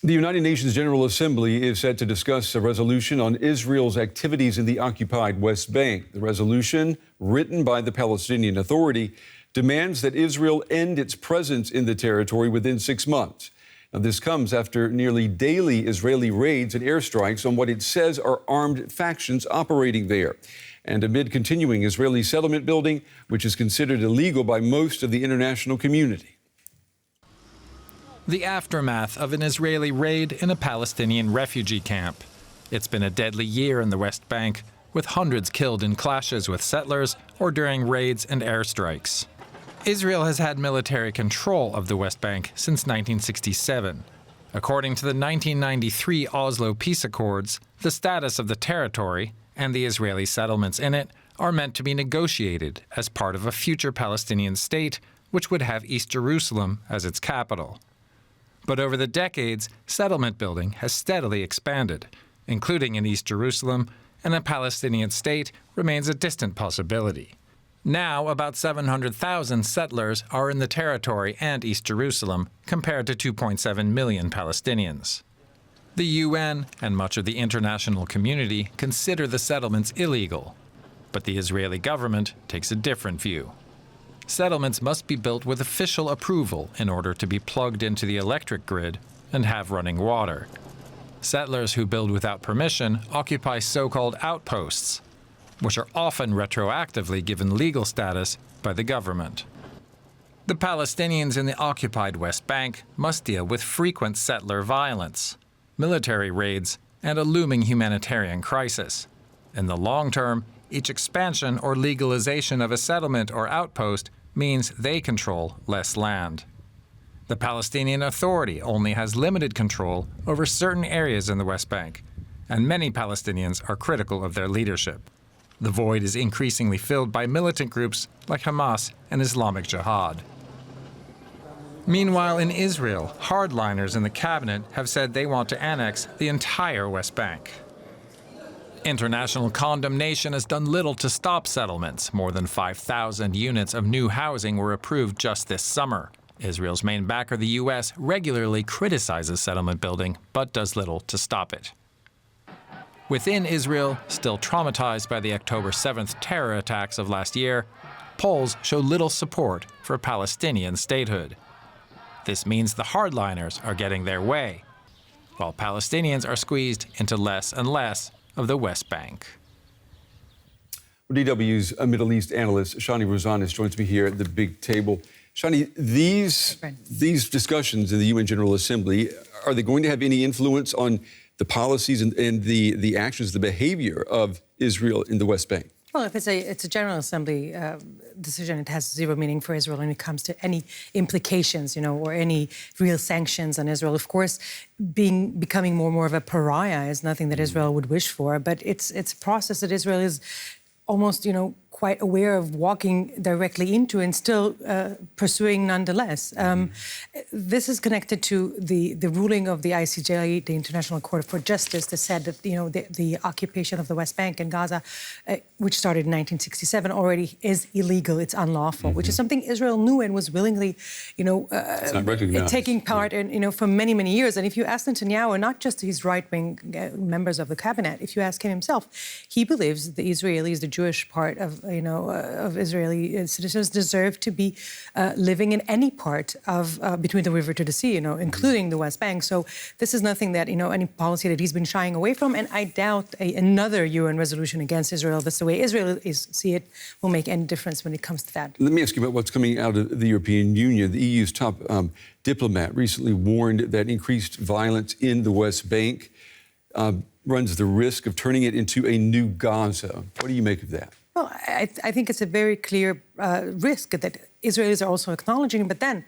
The United Nations General Assembly is set to discuss a resolution on Israel's activities in the occupied West Bank. The resolution, written by the Palestinian Authority, demands that Israel end its presence in the territory within 6 months. Now, this comes after nearly daily Israeli raids and airstrikes on what it says are armed factions operating there, and amid continuing Israeli settlement building, which is considered illegal by most of the international community. The aftermath of an Israeli raid in a Palestinian refugee camp. It's been a deadly year in the West Bank, with hundreds killed in clashes with settlers or during raids and airstrikes. Israel has had military control of the West Bank since 1967. According to the 1993 Oslo Peace Accords, the status of the territory and the Israeli settlements in it are meant to be negotiated as part of a future Palestinian state, which would have East Jerusalem as its capital. But over the decades, settlement building has steadily expanded, including in East Jerusalem, and a Palestinian state remains a distant possibility. Now, about 700,000 settlers are in the territory and East Jerusalem, compared to 2.7 million Palestinians. The UN and much of the international community consider the settlements illegal, but the Israeli government takes a different view. Settlements must be built with official approval in order to be plugged into the electric grid and have running water. Settlers who build without permission occupy so-called outposts, which are often retroactively given legal status by the government. The Palestinians in the occupied West Bank must deal with frequent settler violence, military raids, and a looming humanitarian crisis. In the long term, each expansion or legalization of a settlement or outpost means they control less land. The Palestinian Authority only has limited control over certain areas in the West Bank, and many Palestinians are critical of their leadership. The void is increasingly filled by militant groups like Hamas and Islamic Jihad. Meanwhile, in Israel, hardliners in the cabinet have said they want to annex the entire West Bank. International condemnation has done little to stop settlements. More than 5,000 units of new housing were approved just this summer. Israel's main backer, the U.S., regularly criticizes settlement building, but does little to stop it. Within Israel, still traumatized by the October 7th terror attacks of last year, polls show little support for Palestinian statehood. This means the hardliners are getting their way, while Palestinians are squeezed into less and less of the West Bank. DW's Middle East analyst Shani Rosanis joins me here at the big table. Shani, these discussions in the UN General Assembly, are they going to have any influence on the policies and the actions, the behavior of Israel in the West Bank? Well, if it's a General Assembly decision, it has zero meaning for Israel when it comes to any implications, or any real sanctions on Israel. Of course, becoming more and more of a pariah is nothing that Israel would wish for, but it's a process that Israel is almost, quite aware of walking directly into and still pursuing nonetheless. This is connected to the ruling of the ICJ, the International Court for Justice, that said that the occupation of the West Bank and Gaza, which started in 1967, already is illegal. It's unlawful, which is something Israel knew and was willingly, taking part in for many, many years. And if you ask Netanyahu, not just his right-wing members of the cabinet, if you ask him himself, he believes the Israelis, the Jewish part of Israeli citizens deserve to be living in any part of between the river to the sea, including the West Bank. So this is nothing that, any policy that he's been shying away from. And I doubt another UN resolution against Israel, that's the way Israel see it, will make any difference when it comes to that. Let me ask you about what's coming out of the European Union. The EU's top diplomat recently warned that increased violence in the West Bank runs the risk of turning it into a new Gaza. What do you make of that? Well, I think it's a very clear risk that Israelis are also acknowledging. But then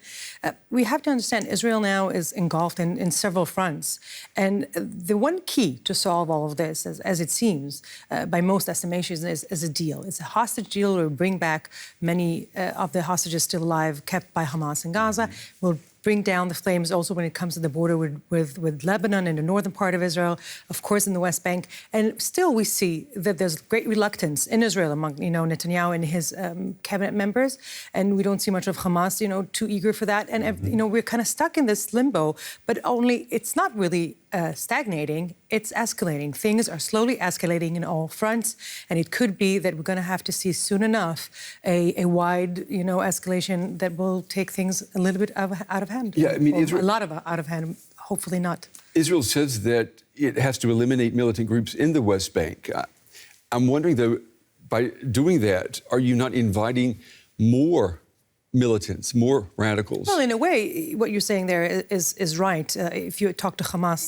we have to understand Israel now is engulfed in several fronts. And the one key to solve all of this, as it seems, by most estimations, is a deal. It's a hostage deal. Will bring back many of the hostages still alive kept by Hamas in Gaza. Will bring down the flames also when it comes to the border with Lebanon in the northern part of Israel, of course in the West Bank. And still we see that there's great reluctance in Israel among, Netanyahu and his cabinet members. And we don't see much of Hamas, too eager for that. And, we're kind of stuck in this limbo, but only it's not really stagnating, it's escalating. Things are slowly escalating in all fronts, and it could be that we're going to have to see soon enough a wide, escalation that will take things a little bit out of hand. Yeah, I mean, a lot of out of hand, hopefully not. Israel says that it has to eliminate militant groups in the West Bank. I'm wondering, though, by doing that, are you not inviting more militants, more radicals? Well, in a way, what you're saying there is right. If you talk to Hamas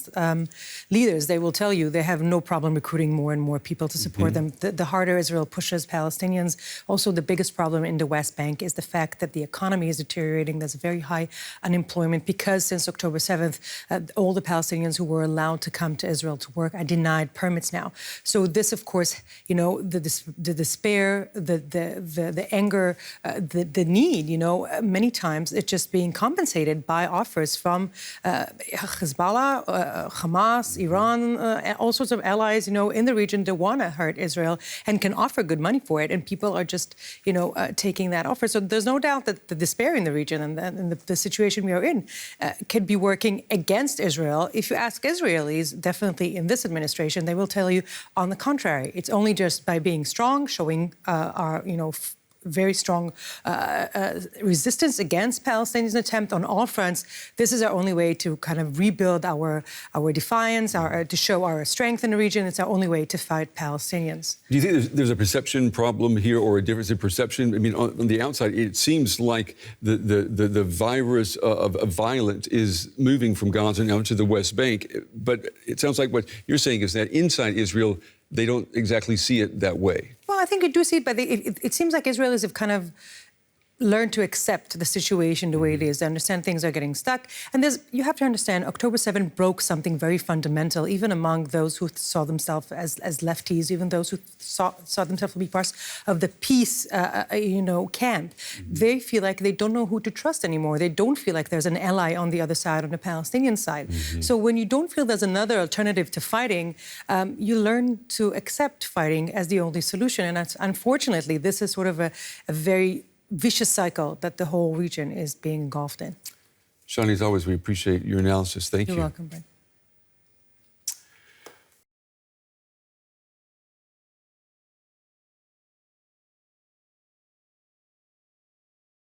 leaders, they will tell you they have no problem recruiting more and more people to support them. The harder Israel pushes Palestinians. Also, the biggest problem in the West Bank is the fact that the economy is deteriorating. There's very high unemployment because since October 7th, all the Palestinians who were allowed to come to Israel to work are denied permits now. So this, of course, the despair, the anger, the need, many times it's just being compensated by offers from Hezbollah, Hamas, Iran, all sorts of allies, in the region that want to hurt Israel and can offer good money for it. And people are just, taking that offer. So there's no doubt that the despair in the region and the situation we are in could be working against Israel. If you ask Israelis, definitely in this administration, they will tell you on the contrary. It's only just by being strong, showing our, very strong resistance against Palestinians' attempt on all fronts. This is our only way to kind of rebuild our defiance, to show our strength in the region. It's our only way to fight Palestinians. Do you think there's a perception problem here or a difference in perception? I mean, on the outside, it seems like the virus of violence is moving from Gaza now to the West Bank. But it sounds like what you're saying is that inside Israel, they don't exactly see it that way. Well, I think you do see it, but it seems like Israelis have kind of learn to accept the situation the way it is. They understand things are getting stuck. And you have to understand, October 7 broke something very fundamental, even among those who saw themselves as lefties, even those who saw themselves to be parts of the peace, camp. They feel like they don't know who to trust anymore. They don't feel like there's an ally on the other side, on the Palestinian side. So when you don't feel there's another alternative to fighting, you learn to accept fighting as the only solution. And unfortunately, this is sort of a very vicious cycle that the whole region is being engulfed in. Shani, as always, we appreciate your analysis. Thank you. You're welcome, Brent.